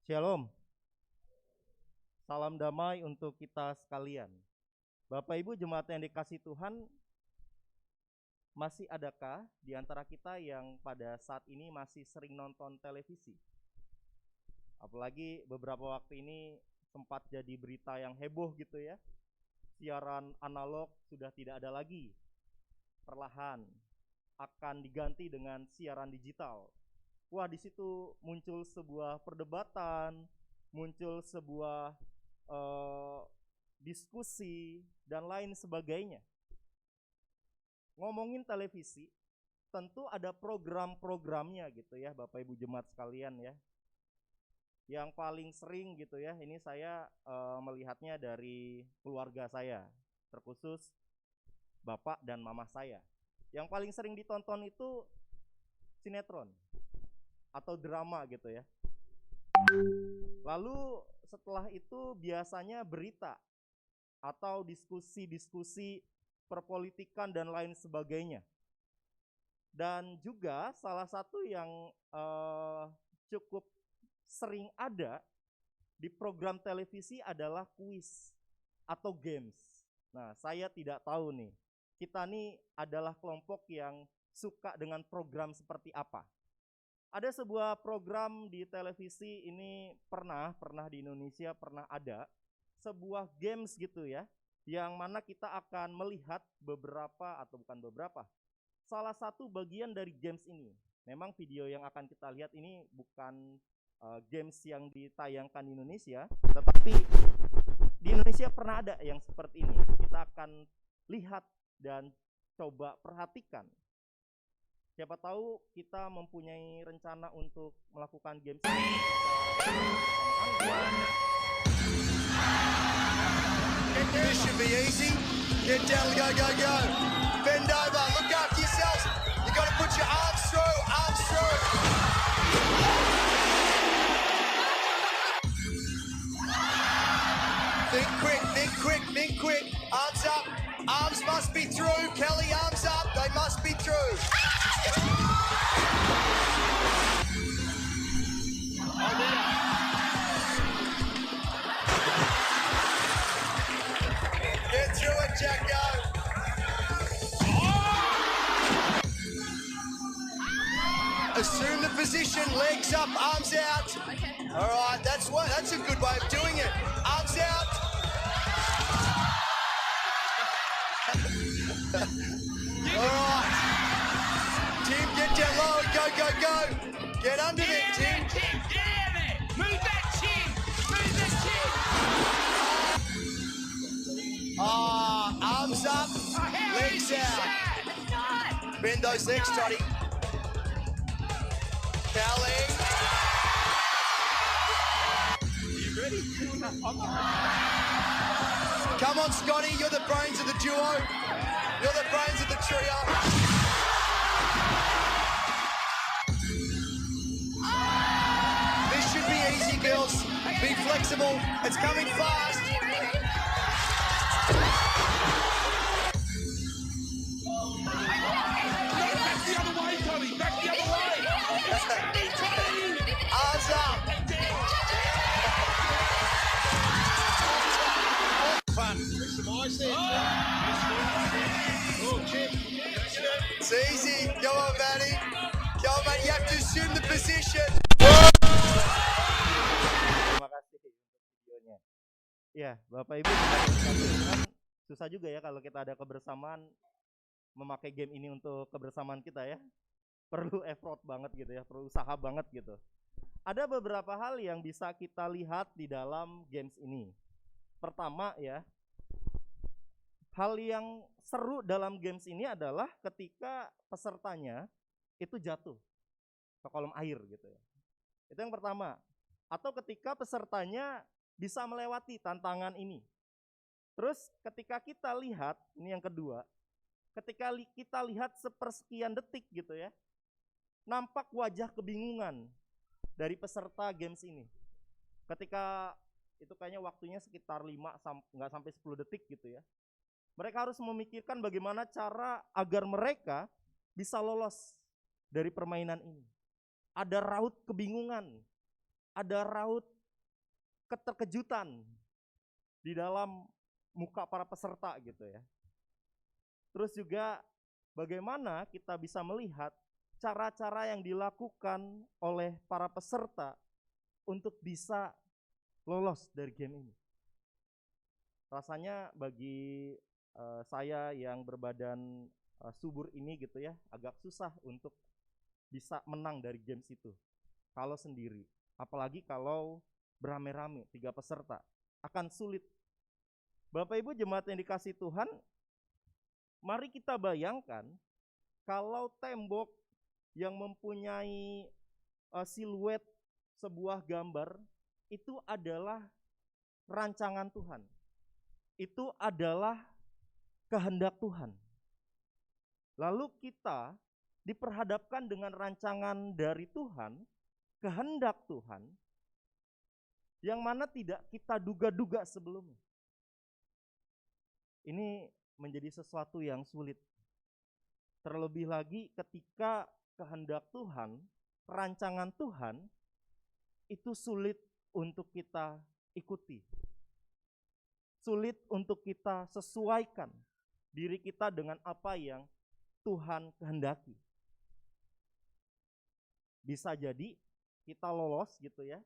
Shalom, salam damai untuk kita sekalian. Bapak Ibu jemaat yang dikasih Tuhan, masih adakah di antara kita yang pada saat ini masih sering nonton televisi? Apalagi beberapa waktu ini sempat jadi berita yang heboh gitu ya. Siaran analog sudah tidak ada lagi. Perlahan akan diganti dengan siaran digital. Wah, di situ muncul sebuah perdebatan, muncul sebuah diskusi dan lain sebagainya. Ngomongin televisi, tentu ada program-programnya gitu ya, Bapak Ibu jemaat sekalian ya. Yang paling sering gitu ya, ini saya melihatnya dari keluarga saya, terkhusus bapak dan mama saya. Yang paling sering ditonton itu sinetron atau drama gitu ya. Lalu setelah itu biasanya berita atau diskusi-diskusi perpolitikan dan lain sebagainya. Dan juga salah satu yang cukup sering ada di program televisi adalah kuis atau games. Nah, saya tidak tahu nih, kita nih adalah kelompok yang suka dengan program seperti apa. Ada sebuah program di televisi ini pernah di Indonesia pernah ada sebuah games gitu ya, yang mana kita akan melihat salah satu bagian dari games ini. Memang video yang akan kita lihat ini bukan games yang ditayangkan di Indonesia, tetapi di Indonesia pernah ada yang seperti ini. Kita akan lihat dan coba perhatikan. Siapa tahu kita mempunyai rencana untuk melakukan games ini. This should be easy. Get down, go, go, go. Bend over, look after yourselves. You got to put your arms through, arms through. Think quick, think quick, think quick. Arms up, arms must be through. Kelly, arms up, they must be through. Get through it, Jacko. Assume the position, legs up, arms out. All right, that's a good way of doing it. Arms out. All right. Tim, get down low, go, go, go. Get under there, Tim. Tim, get out there. Move that chin. Move that chin. Arms up, How legs easy is out. that? It's not. Bend those legs, Toddy. Kelly. Are you ready? Come on, Scotty, you're the brains of the duo. You're the brains of the trio. This should be easy, girls. Be flexible. It's coming fast. Back the other way, Tommy. Back the other way. Arms up. Fun. It's easy. Go on, Manny. Go on, mate. You have to assume the position. Terima kasih untuk videonya. Ya, Bapak Ibu kan susah juga ya kalau kita ada kebersamaan memakai game ini untuk kebersamaan kita ya. Perlu effort banget gitu ya, perlu usaha banget gitu. Ada beberapa hal yang bisa kita lihat di dalam games ini. Pertama ya, hal yang seru dalam games ini adalah ketika pesertanya itu jatuh ke kolom air gitu ya. Itu yang pertama. Atau ketika pesertanya bisa melewati tantangan ini. Terus ketika kita lihat, ini yang kedua, ketika kita lihat sepersekian detik gitu ya, nampak wajah kebingungan dari peserta games ini. Ketika itu kayaknya waktunya sekitar 5 nggak sampai 10 detik gitu ya. Mereka harus memikirkan bagaimana cara agar mereka bisa lolos dari permainan ini. Ada raut kebingungan, ada raut keterkejutan di dalam muka para peserta gitu ya. Terus juga bagaimana kita bisa melihat cara-cara yang dilakukan oleh para peserta untuk bisa lolos dari game ini. Rasanya bagi saya yang berbadan subur ini gitu ya, agak susah untuk bisa menang dari games itu kalau sendiri. Apalagi kalau beramai-ramai 3 peserta, akan sulit. Bapak Ibu jemaat yang dikasih Tuhan, mari kita bayangkan kalau tembok yang mempunyai siluet sebuah gambar itu adalah rancangan Tuhan. Itu adalah kehendak Tuhan. Lalu kita diperhadapkan dengan rancangan dari Tuhan, kehendak Tuhan, yang mana tidak kita duga-duga sebelumnya. Ini menjadi sesuatu yang sulit. Terlebih lagi ketika kehendak Tuhan, rancangan Tuhan, itu sulit untuk kita ikuti. Sulit untuk kita sesuaikan diri kita dengan apa yang Tuhan kehendaki. Bisa jadi kita lolos gitu ya.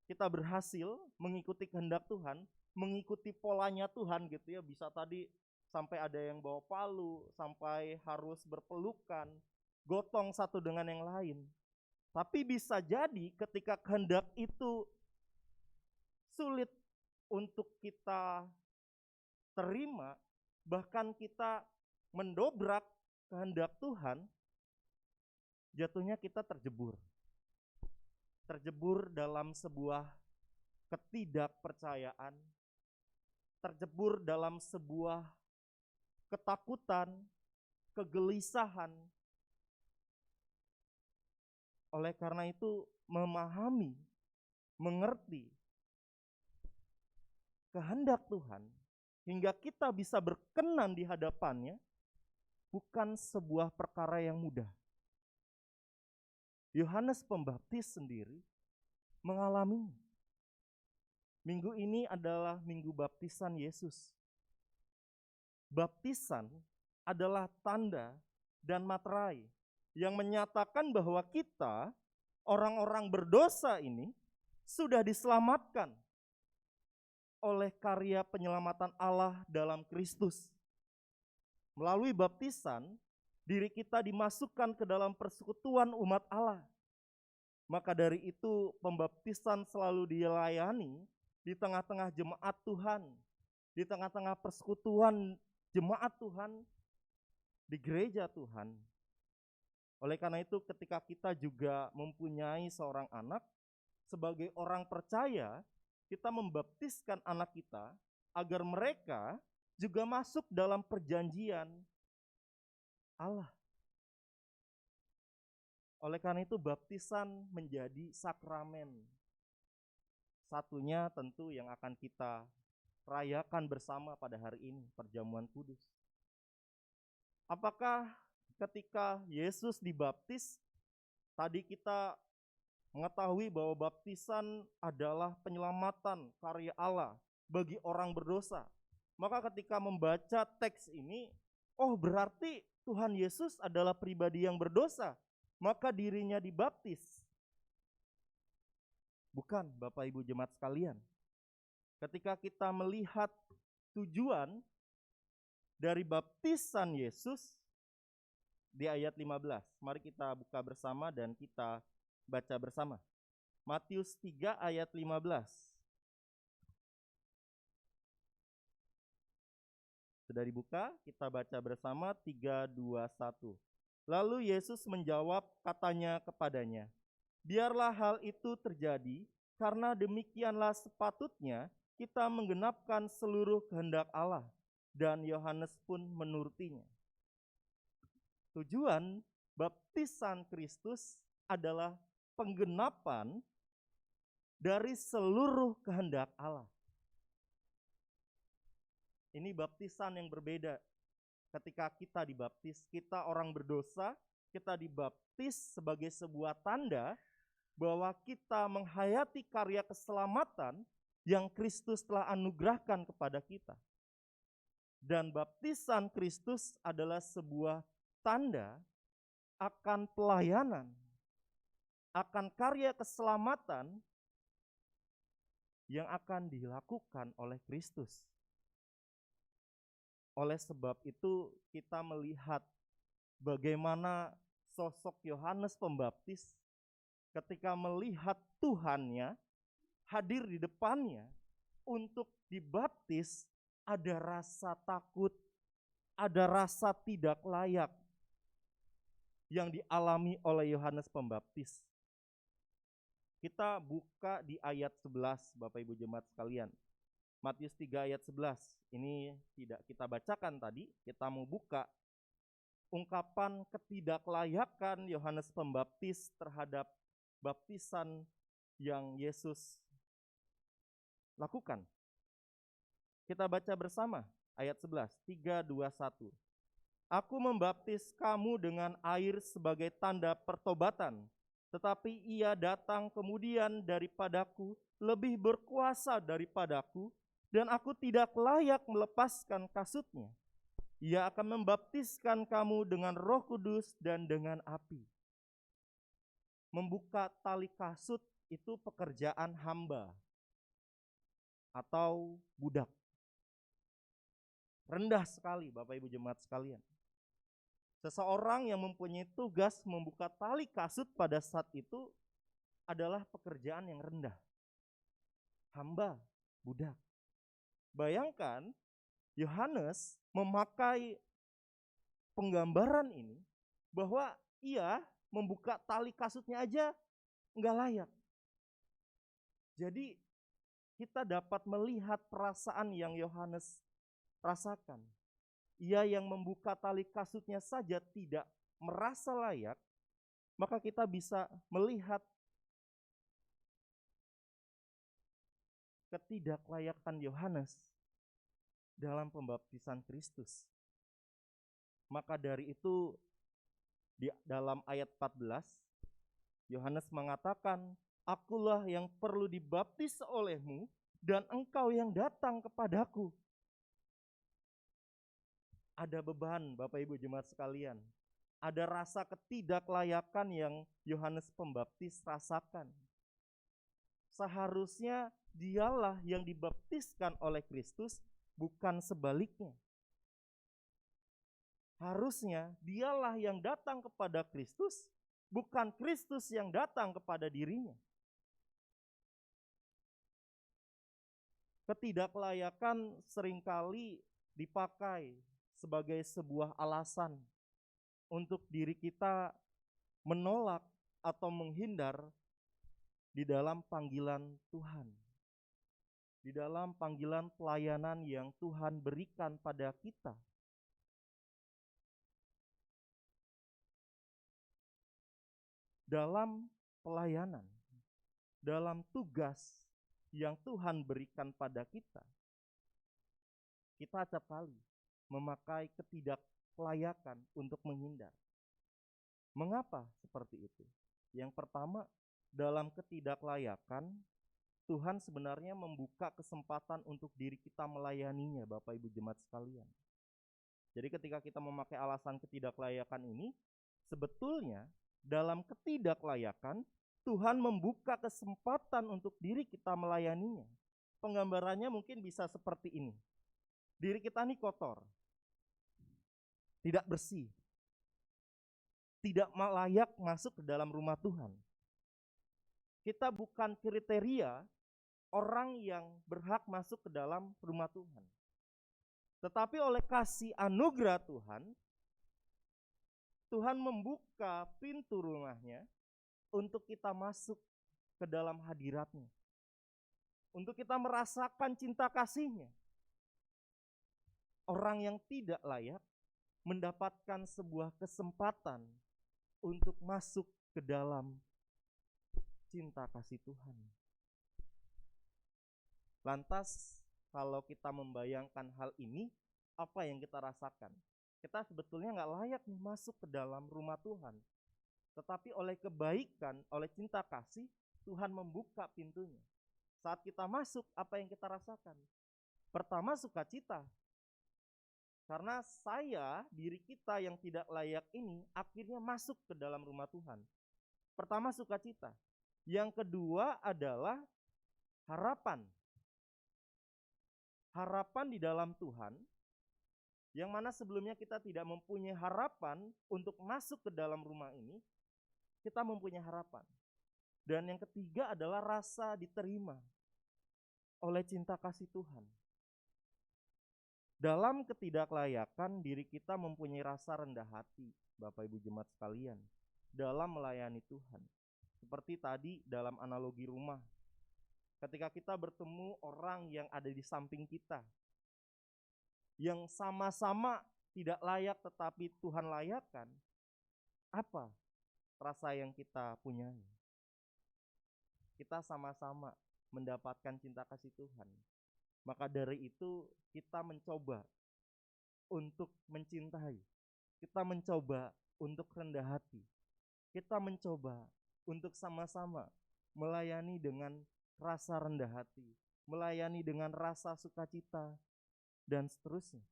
Kita berhasil mengikuti kehendak Tuhan, mengikuti polanya Tuhan gitu ya. Bisa tadi sampai ada yang bawa palu, sampai harus berpelukan, gotong satu dengan yang lain. Tapi bisa jadi ketika kehendak itu sulit untuk kita terima, bahkan kita mendobrak kehendak Tuhan, jatuhnya kita terjebur. Terjebur dalam sebuah ketidakpercayaan, terjebur dalam sebuah ketakutan, kegelisahan. Oleh karena itu, memahami, mengerti kehendak Tuhan hingga kita bisa berkenan di hadapannya bukan sebuah perkara yang mudah. Yohanes Pembaptis sendiri mengalami. Minggu ini adalah minggu baptisan Yesus. Baptisan adalah tanda dan materai yang menyatakan bahwa kita, orang-orang berdosa ini, sudah diselamatkan oleh karya penyelamatan Allah dalam Kristus. Melalui baptisan, diri kita dimasukkan ke dalam persekutuan umat Allah. Maka dari itu pembaptisan selalu dilayani di tengah-tengah jemaat Tuhan, di tengah-tengah persekutuan jemaat Tuhan, di gereja Tuhan. Oleh karena itu ketika kita juga mempunyai seorang anak, sebagai orang percaya, kita membaptiskan anak kita agar mereka juga masuk dalam perjanjian Allah. Oleh karena itu baptisan menjadi sakramen. Satunya tentu yang akan kita rayakan bersama pada hari ini, perjamuan kudus. Apakah ketika Yesus dibaptis, tadi kita mengetahui bahwa baptisan adalah penyelamatan karya Allah bagi orang berdosa. Maka ketika membaca teks ini, oh berarti Tuhan Yesus adalah pribadi yang berdosa, maka dirinya dibaptis. Bukan, Bapak Ibu jemaat sekalian. Ketika kita melihat tujuan dari baptisan Yesus di ayat 15, mari kita buka bersama dan kita baca bersama. Matius 3 ayat 15. Sudah dibuka, kita baca bersama 3, 2, 1. Lalu Yesus menjawab katanya kepadanya, biarlah hal itu terjadi, karena demikianlah sepatutnya kita menggenapkan seluruh kehendak Allah. Dan Yohanes pun menurutinya. Tujuan baptisan Kristus adalah penggenapan dari seluruh kehendak Allah. Ini baptisan yang berbeda. Ketika kita dibaptis, kita orang berdosa, kita dibaptis sebagai sebuah tanda bahwa kita menghayati karya keselamatan yang Kristus telah anugerahkan kepada kita. Dan baptisan Kristus adalah sebuah tanda akan pelayanan, akan karya keselamatan yang akan dilakukan oleh Kristus. Oleh sebab itu kita melihat bagaimana sosok Yohanes Pembaptis ketika melihat Tuhannya hadir di depannya untuk dibaptis, ada rasa takut, ada rasa tidak layak yang dialami oleh Yohanes Pembaptis. Kita buka di ayat 11, Bapak Ibu jemaat sekalian. Matius 3 ayat 11. Ini tidak kita bacakan tadi, kita mau buka ungkapan ketidaklayakan Yohanes Pembaptis terhadap baptisan yang Yesus lakukan. Kita baca bersama ayat 11, 3, 2, 1. Aku membaptis kamu dengan air sebagai tanda pertobatan, tetapi ia datang kemudian daripadaku, lebih berkuasa daripadaku, dan aku tidak layak melepaskan kasutnya. Ia akan membaptiskan kamu dengan Roh Kudus dan dengan api. Membuka tali kasut itu pekerjaan hamba atau budak. Rendah sekali Bapak Ibu jemaat sekalian. Seseorang yang mempunyai tugas membuka tali kasut pada saat itu adalah pekerjaan yang rendah. Hamba, budak. Bayangkan Yohanes memakai penggambaran ini bahwa ia membuka tali kasutnya aja enggak layak. Jadi kita dapat melihat perasaan yang Yohanes rasakan. Ia yang membuka tali kasutnya saja tidak merasa layak, maka kita bisa melihat ketidaklayakan Yohanes dalam pembaptisan Kristus. Maka dari itu di dalam ayat 14 Yohanes mengatakan, akulah yang perlu dibaptis olehmu dan engkau yang datang kepadaku. Ada beban Bapak Ibu jemaat sekalian. Ada rasa ketidaklayakan yang Yohanes Pembaptis rasakan. Seharusnya dialah yang dibaptiskan oleh Kristus, bukan sebaliknya. Harusnya dialah yang datang kepada Kristus, bukan Kristus yang datang kepada dirinya. Ketidaklayakan seringkali dipakai sebagai sebuah alasan untuk diri kita menolak atau menghindar di dalam panggilan Tuhan, di dalam panggilan pelayanan yang Tuhan berikan pada kita. Dalam pelayanan, dalam tugas yang Tuhan berikan pada kita, kita acap kali memakai ketidaklayakan untuk menghindar. Mengapa seperti itu? Yang pertama, dalam ketidaklayakan, Tuhan sebenarnya membuka kesempatan untuk diri kita melayaninya, Bapak Ibu jemaat sekalian. Jadi ketika kita memakai alasan ketidaklayakan ini, sebetulnya dalam ketidaklayakan, Tuhan membuka kesempatan untuk diri kita melayaninya. Penggambarannya mungkin bisa seperti ini. Diri kita ini kotor, tidak bersih, tidak layak masuk ke dalam rumah Tuhan. Kita bukan kriteria orang yang berhak masuk ke dalam rumah Tuhan. Tetapi oleh kasih anugerah Tuhan, Tuhan membuka pintu rumahnya untuk kita masuk ke dalam hadiratnya. Untuk kita merasakan cinta kasihnya. Orang yang tidak layak mendapatkan sebuah kesempatan untuk masuk ke dalam cinta kasih Tuhan. Lantas kalau kita membayangkan hal ini, apa yang kita rasakan? Kita sebetulnya nggak layak nih masuk ke dalam rumah Tuhan. Tetapi oleh kebaikan, oleh cinta kasih, Tuhan membuka pintunya. Saat kita masuk, apa yang kita rasakan? Pertama, sukacita. Karena diri kita yang tidak layak ini akhirnya masuk ke dalam rumah Tuhan. Pertama, sukacita. Yang kedua adalah harapan. Harapan di dalam Tuhan, yang mana sebelumnya kita tidak mempunyai harapan untuk masuk ke dalam rumah ini, kita mempunyai harapan. Dan yang ketiga adalah rasa diterima oleh cinta kasih Tuhan. Dalam ketidaklayakan, diri kita mempunyai rasa rendah hati, Bapak Ibu jemaat sekalian, dalam melayani Tuhan. Seperti tadi dalam analogi rumah, ketika kita bertemu orang yang ada di samping kita, yang sama-sama tidak layak tetapi Tuhan layakkan, apa rasa yang kita punyai? Kita sama-sama mendapatkan cinta kasih Tuhan. Maka dari itu kita mencoba untuk mencintai, kita mencoba untuk rendah hati, kita mencoba untuk sama-sama melayani dengan rasa rendah hati, melayani dengan rasa sukacita, dan seterusnya.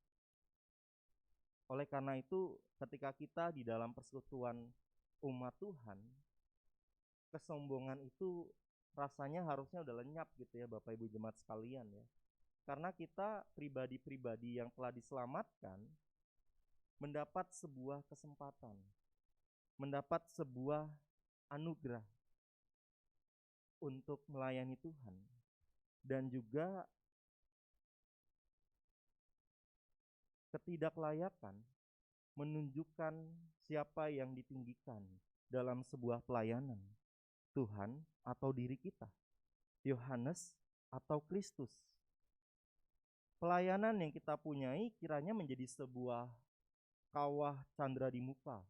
Oleh karena itu, ketika kita di dalam persekutuan umat Tuhan, kesombongan itu rasanya harusnya udah lenyap gitu ya Bapak Ibu jemaat sekalian ya. Karena kita pribadi-pribadi yang telah diselamatkan mendapat sebuah kesempatan, mendapat sebuah anugerah untuk melayani Tuhan, dan juga ketidaklayakan menunjukkan siapa yang ditinggikan dalam sebuah pelayanan, Tuhan atau diri kita, Yohanes atau Kristus. Pelayanan yang kita punyai kiranya menjadi sebuah kawah candra di muka.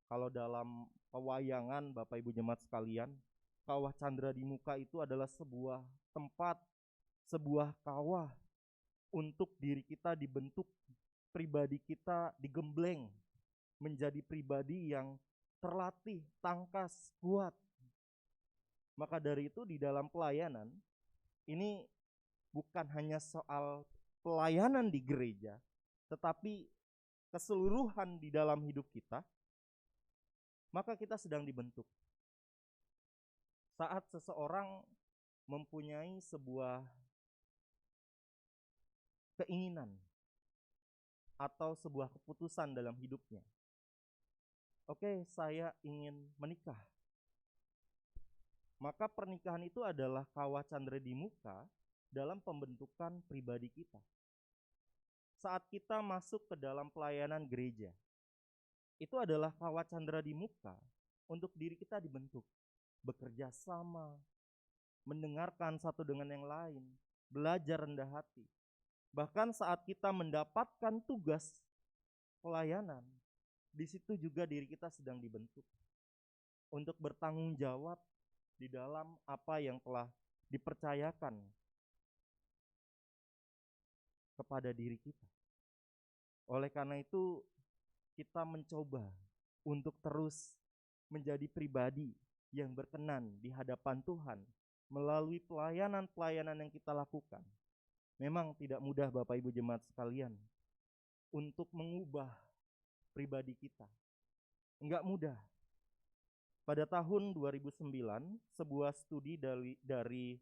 Kalau dalam pewayangan Bapak Ibu jemaat sekalian, kawah candra di muka itu adalah sebuah tempat, sebuah kawah untuk diri kita dibentuk, pribadi kita digembleng menjadi pribadi yang terlatih, tangkas, kuat. Maka dari itu di dalam pelayanan ini bukan hanya soal pelayanan di gereja, tetapi keseluruhan di dalam hidup kita, maka kita sedang dibentuk. Saat seseorang mempunyai sebuah keinginan atau sebuah keputusan dalam hidupnya, oke, saya ingin menikah, maka pernikahan itu adalah kawah candra di muka dalam pembentukan pribadi kita. Saat kita masuk ke dalam pelayanan gereja, itu adalah kawah candra di muka untuk diri kita dibentuk, bekerja sama, mendengarkan satu dengan yang lain, belajar rendah hati. Bahkan saat kita mendapatkan tugas pelayanan, di situ juga diri kita sedang dibentuk untuk bertanggung jawab di dalam apa yang telah dipercayakan kepada diri kita. Oleh karena itu, kita mencoba untuk terus menjadi pribadi yang berkenan di hadapan Tuhan melalui pelayanan-pelayanan yang kita lakukan. Memang tidak mudah Bapak Ibu jemaat sekalian untuk mengubah pribadi kita. Enggak mudah. Pada tahun 2009, sebuah studi dari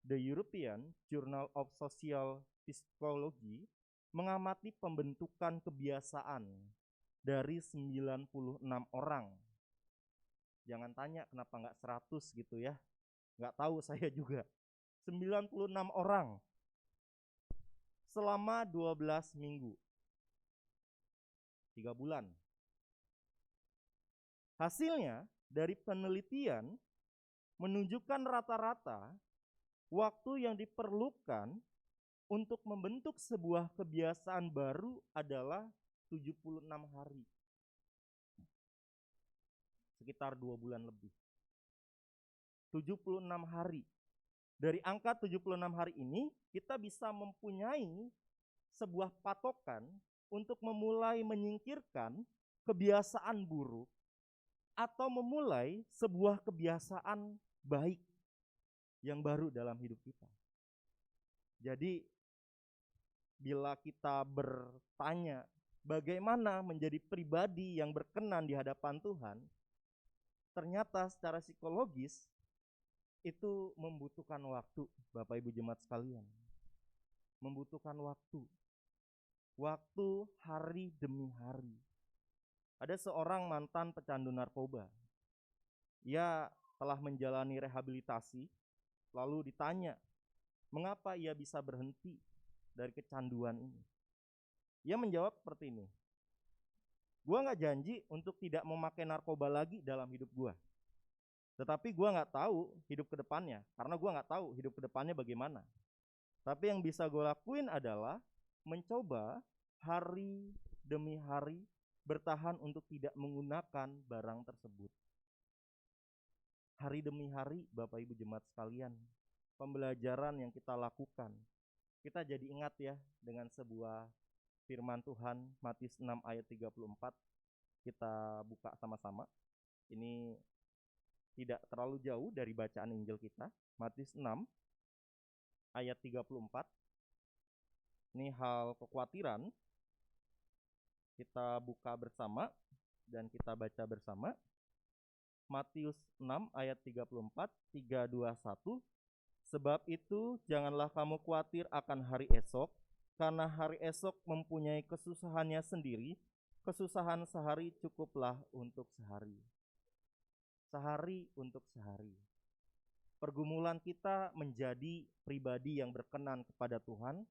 The European Journal of Social Psychology mengamati pembentukan kebiasaan dari 96 orang. Jangan tanya kenapa enggak 100 gitu ya. Enggak tahu saya juga. 96 orang selama 12 minggu. 3 bulan. Hasilnya dari penelitian menunjukkan rata-rata waktu yang diperlukan untuk membentuk sebuah kebiasaan baru adalah 76 hari. Sekitar 2 bulan lebih. 76 hari. Dari angka 76 hari ini, kita bisa mempunyai sebuah patokan untuk memulai menyingkirkan kebiasaan buruk atau memulai sebuah kebiasaan baik yang baru dalam hidup kita. Jadi bila kita bertanya bagaimana menjadi pribadi yang berkenan di hadapan Tuhan, ternyata secara psikologis itu membutuhkan waktu, Bapak Ibu jemaat sekalian. Membutuhkan waktu. Waktu hari demi hari. Ada seorang mantan pecandu narkoba. Ia telah menjalani rehabilitasi, lalu ditanya, mengapa ia bisa berhenti dari kecanduan ini? Ia menjawab seperti ini, gua gak janji untuk tidak memakai narkoba lagi dalam hidup gua. Tetapi gua gak tahu hidup ke depannya, karena gua gak tahu hidup ke depannya bagaimana. Tapi yang bisa gue lakuin adalah mencoba hari demi hari bertahan untuk tidak menggunakan barang tersebut. Hari demi hari, Bapak Ibu jemaat sekalian, pembelajaran yang kita lakukan, kita jadi ingat ya dengan sebuah firman Tuhan, Matius 6 ayat 34. Kita buka sama-sama. Ini tidak terlalu jauh dari bacaan Injil kita. Matius 6 ayat 34. Ini hal kekhawatiran. Kita buka bersama dan kita baca bersama. Matius 6 ayat 34, 3, 2, 1. Sebab itu janganlah kamu khawatir akan hari esok, karena hari esok mempunyai kesusahannya sendiri. Kesusahan sehari cukuplah untuk sehari. Sehari untuk sehari. Pergumulan kita menjadi pribadi yang berkenan kepada Tuhan,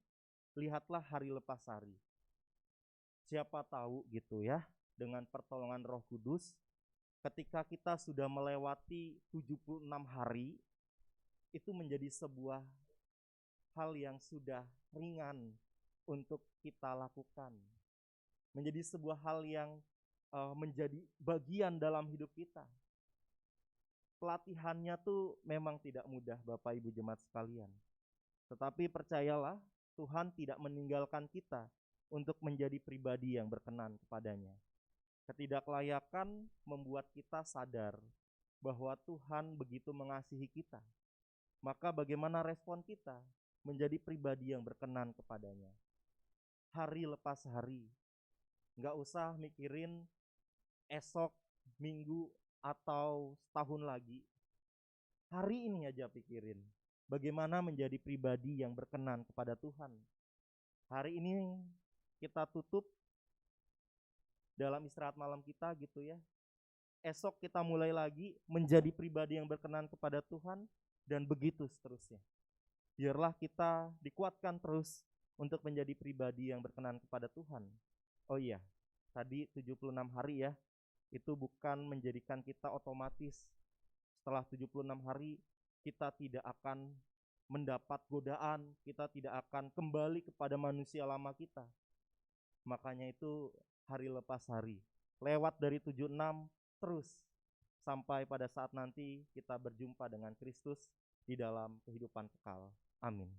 lihatlah hari lepas hari. Siapa tahu gitu ya, dengan pertolongan Roh Kudus, ketika kita sudah melewati 76 hari, itu menjadi sebuah hal yang sudah ringan untuk kita lakukan. Menjadi sebuah hal yang menjadi bagian dalam hidup kita. Pelatihannya tuh memang tidak mudah, Bapak Ibu jemaat sekalian. Tetapi percayalah, Tuhan tidak meninggalkan kita untuk menjadi pribadi yang berkenan kepadanya. Ketidaklayakan membuat kita sadar bahwa Tuhan begitu mengasihi kita. Maka bagaimana respon kita menjadi pribadi yang berkenan kepadanya? Hari lepas hari. Nggak usah mikirin esok, minggu, atau setahun lagi. Hari ini aja pikirin bagaimana menjadi pribadi yang berkenan kepada Tuhan. Hari ini kita tutup dalam istirahat malam kita gitu ya. Esok kita mulai lagi menjadi pribadi yang berkenan kepada Tuhan, dan begitu seterusnya. Biarlah kita dikuatkan terus untuk menjadi pribadi yang berkenan kepada Tuhan. Oh iya, tadi 76 hari ya, itu bukan menjadikan kita otomatis setelah 76 hari kita tidak akan mendapat godaan, kita tidak akan kembali kepada manusia lama kita. Makanya itu hari lepas hari, lewat dari 76 terus sampai pada saat nanti kita berjumpa dengan Kristus di dalam kehidupan kekal. Amin.